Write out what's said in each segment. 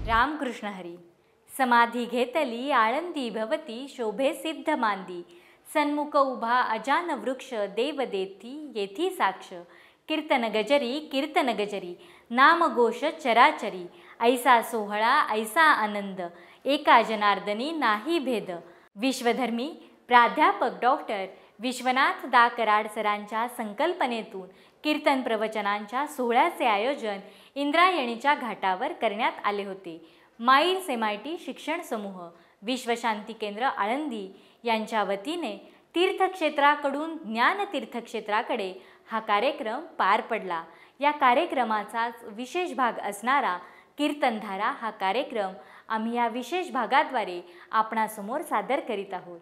रामकृष्ण हरी. समाधी घेतली आळंदी भवती शोभे सिद्ध मांदी. सन्मुख उभा अजान वृक्ष देव देती येथी साक्ष. कीर्तन गजरी नामघोष चराचरी. ऐसा सोहळा ऐसा आनंद एका जनार्दनी नाही भेद. विश्वधर्मी प्राध्यापक डॉक्टर विश्वनाथ दा कराड सरांच्या संकल्पनेतून कीर्तन प्रवचनांच्या सोहळ्याचे आयोजन इंद्रायणीच्या घाटावर करण्यात आले होते. माईल्स MIT शिक्षण समूह, विश्वशांती केंद्र आळंदी यांच्या वतीने तीर्थक्षेत्राकडून ज्ञानतीर्थक्षेत्राकडे हा कार्यक्रम पार पडला. या कार्यक्रमाचाच विशेष भाग असणारा कीर्तनधारा हा कार्यक्रम आम्ही या विशेष भागाद्वारे आपणासमोर सादर करीत आहोत.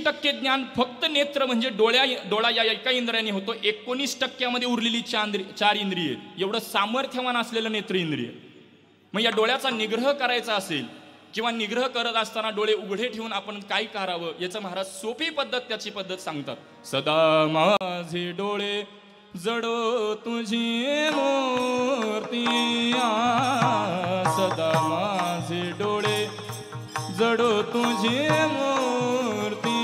टक्के ज्ञान फक्त नेत्र म्हणजे डोळा या एका इंद्रियाने होतो. 19% उरलेली 4 इंद्रिय, एवढं सामर्थ्यवान असलेलं नेत्र इंद्रिय. मग या डोळ्याचा निग्रह करायचा असेल किंवा निग्रह करत असताना डोळे उघडे ठेवून आपण काय करावं याचं महाराज सोपी पद्धत त्याची पद्धत सांगतात. सदा माझे डोळे जडो तुझी मूर्ती, सदा माझे डोळे जडो तुझी मूर्ती.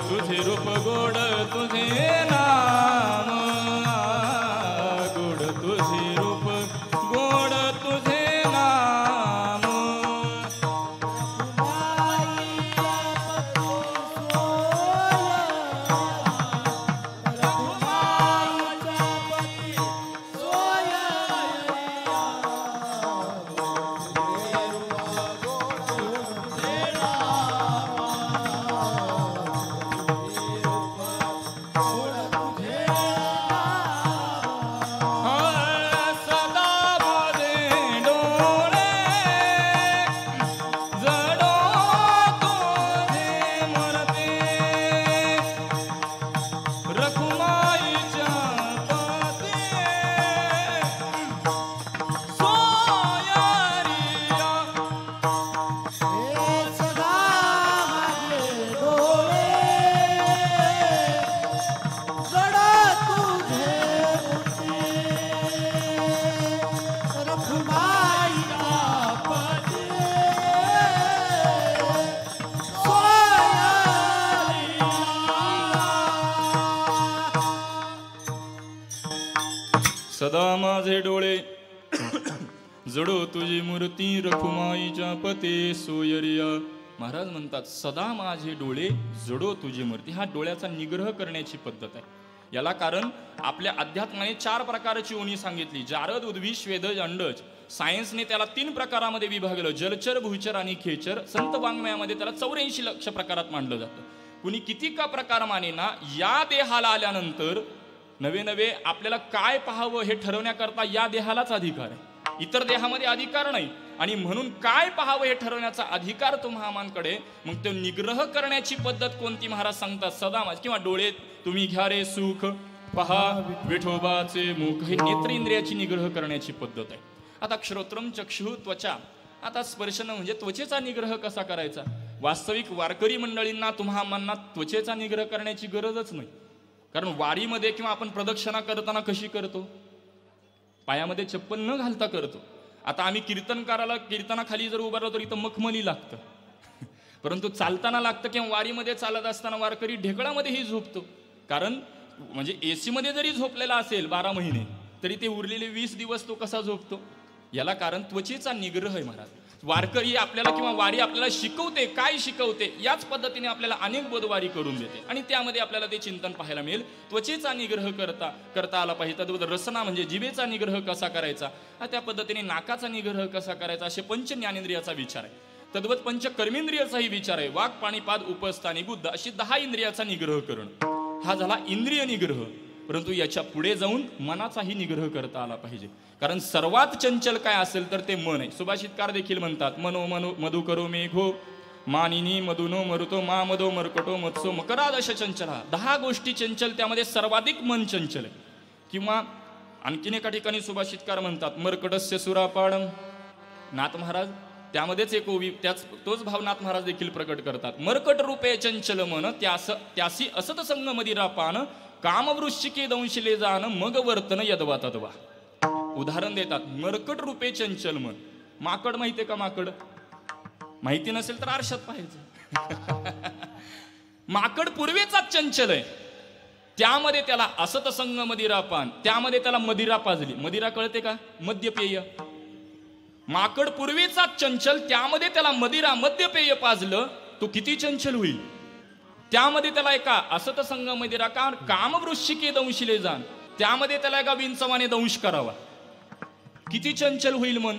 तुझे रूप गोड तुझे नाम, गोड तुझे रूप गोड तुझे नाम. सदा माझे डोळे जडो तुझी मूर्ती, रखुमाईच्या पते सोयरिया. महाराज म्हणतात सदा माझे डोळे जडो तुझी मूर्ती. हा डोळ्याचा निग्रह करण्याची पद्धत आहे. याला कारण आपल्या अध्यात्माने 4 प्रकारची उणी सांगितली. जारद, उद्भिज, स्वेदज, अंडज. सायन्सने त्याला 3 प्रकारामध्ये विभागलं, जलचर, भूचर आणि खेचर. संत वाङ्मयामध्ये त्याला 84 लक्ष प्रकारात मांडलं जातं. कुणी किती का प्रकार मानेना, या देहाला आल्यानंतर नवे आपल्याला काय पाहावं हे ठरवण्याकरता या देहालाच अधिकार आहे. इतर देहामध्ये अधिकार नाही. आणि म्हणून काय पाहावं हे ठरवण्याचा अधिकार तुम्हामांकडे. मग तो निग्रह करण्याची पद्धत कोणती महाराज सांगतात. सदा माझे किंवा डोळे तुम्ही घ्या रे सुख पहा विठोबाचे मुख. हे नेत्र इंद्रियाची निग्रह करण्याची पद्धत आहे. आता श्रोत्रम चक्षु त्वचा. आता स्पर्शन म्हणजे त्वचेचा निग्रह कसा करायचा. वास्तविक वारकरी मंडळींना तुम्हाला त्वचेचा निग्रह करण्याची गरजच नाही. कारण वारीमध्ये किंवा आपण प्रदक्षिणा करताना कशी करतो, पायामध्ये चप्पल न घालता करतो. आता आम्ही कीर्तनकाराला कीर्तनाखाली जर उभा राहतो तर इथं मखमली लागतं, परंतु चालताना लागतं. किंवा वारीमध्ये चालत असताना वारकरी ढेकळामध्येही झोपतो. कारण म्हणजे एसी मध्ये जरी झोपलेला असेल 12 महिने तरी ते उरलेले 20 दिवस तो कसा झोपतो, याला कारण त्वचेचा निग्रह आहे महाराज. वारकरी आपल्याला किंवा वारी आपल्याला शिकवते. काय शिकवते? याच पद्धतीने आपल्याला अनेक बोधवारी करून देते आणि त्यामध्ये आपल्याला ते चिंतन पाहायला मिळेल. त्वचेचा निग्रह करता आला पाहिजे. तद्वत रसना म्हणजे जिभेचा निग्रह कसा करायचा, त्या पद्धतीने नाकाचा निग्रह कसा करायचा, असे पंच ज्ञानेंद्रियाचा विचार आहे. तद्वत पंच कर्मेंद्रियाचाही विचार आहे. वाक, पाणीपाद, उपस्थानी, बुद्ध अशी 10 इंद्रियाचा निग्रह करणं, हा झाला इंद्रिय निग्रह. परंतु याच्या पुढे जाऊन मनाचाही निग्रह करता आला पाहिजे. कारण सर्वात चंचल काय असेल तर ते मन आहे. सुभाषितकार देखील म्हणतात, मनो मनो मधु करो मेघो मानिनी मधुनो मरुतो मा मधो मरकटो मत्सो मकरादश चंचला. 10 गोष्टी चंचल, त्यामध्ये सर्वाधिक मन चंचल आहे. किंवा आणखीन एका ठिकाणी सुभाषितकार म्हणतात, मरकटस्य सुरापाडम. नाथ महाराज त्यामध्येच एक ओवी, तोच भाव नाथ महाराज देखील प्रकट करतात. मरकट रूपे चंचल मन त्यासी असत संग मदिरापान कामवृश्चिके दंशिले जाण मग वर्तन यदवा तद्वा. उदाहरण देतात, मरकट रूपे चंचल मन. माकड माहितीये का? माकड माहिती नसेल तर आरशात पाहायचं. माकड पूर्वेचाच चंचल आहे. त्यामध्ये त्याला असत संग मदिरापान, त्यामध्ये त्याला मदिरा पाजली. मदिरा कळते का? मद्यपेय. माकड पूर्वेचाच चंचल, त्यामध्ये त्याला मदिरा मद्यपेय पाजलं, तो किती चंचल होईल. त्यामध्ये त्याला एका असत संग मदिरा कामवृश्चिके दंशिले जाण, त्यामध्ये त्याला एका विंचवाने दंश करावा. किती चंचल होईल मन.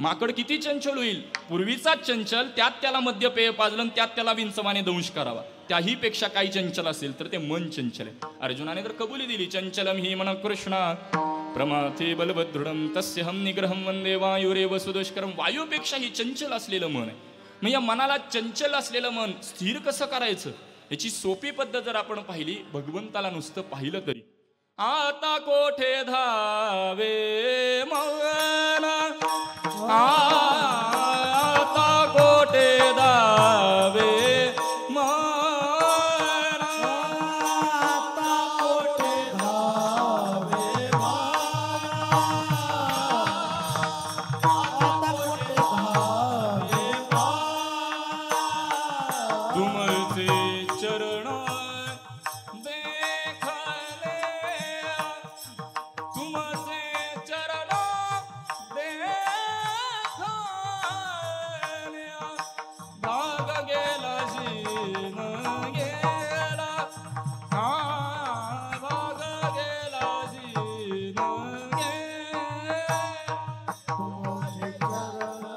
माकड किती चंचल होईल. पूर्वीचाच चंचल, त्यात त्याला मद्यपेय पाजलं, त्यात त्याला विंचवाने दंश करावा. त्याही पेक्षा काही चंचल असेल तर ते मन चंचल आहे. अर्जुनाने तर कबुली दिली, चंचलम हि मन कृष्णा प्रमाथे बलभद्रुडम तस्य हम निग्रहम वंदे वायुरेव सुदुष्करम. वायूपेक्षाही चंचल असलेलं मन आहे. मग या मनाला चंचल असलेलं मन स्थिर कसं करायचं, याची सोपी पद्धत जर आपण पाहिली, भगवंताला नुसतं पाहिलं तरी, आता कोठे धावे मन, आता कोठे धावे मन, आता कोठे धावे तुमचे चरण देखले, तुमचे चरण देखले, भाग गेला जीन गेला, भाग गेला जीन गेला, तुमचे चरण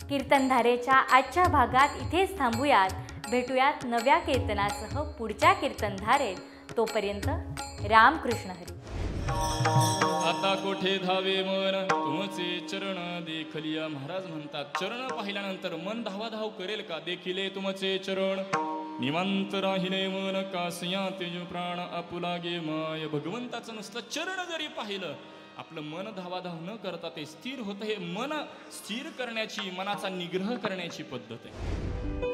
कीर्तनधारेच्या आजच्या भागात इथेच थांबूयात. भेटूयात नव्या कीर्तनासह पुढच्या कीर्तनधारेत. तोपर्यंत रामकृष्ण हरी. आता कोठे धावे मन तुमचे चरण देखलिया. महाराज म्हणतात चरण पाहिल्यानंतर मन धावाधाव करेल का? देखिले तुमचे चरण निवांत राहिले मन कासया तेजू प्राण आपुलागे माय. भगवंताचं नुसतं चरण जरी पाहिलं आपलं मन धावाधाव न करता ते स्थिर होतं. हे मन स्थिर करण्याची, मनाचा निग्रह करण्याची पद्धत आहे.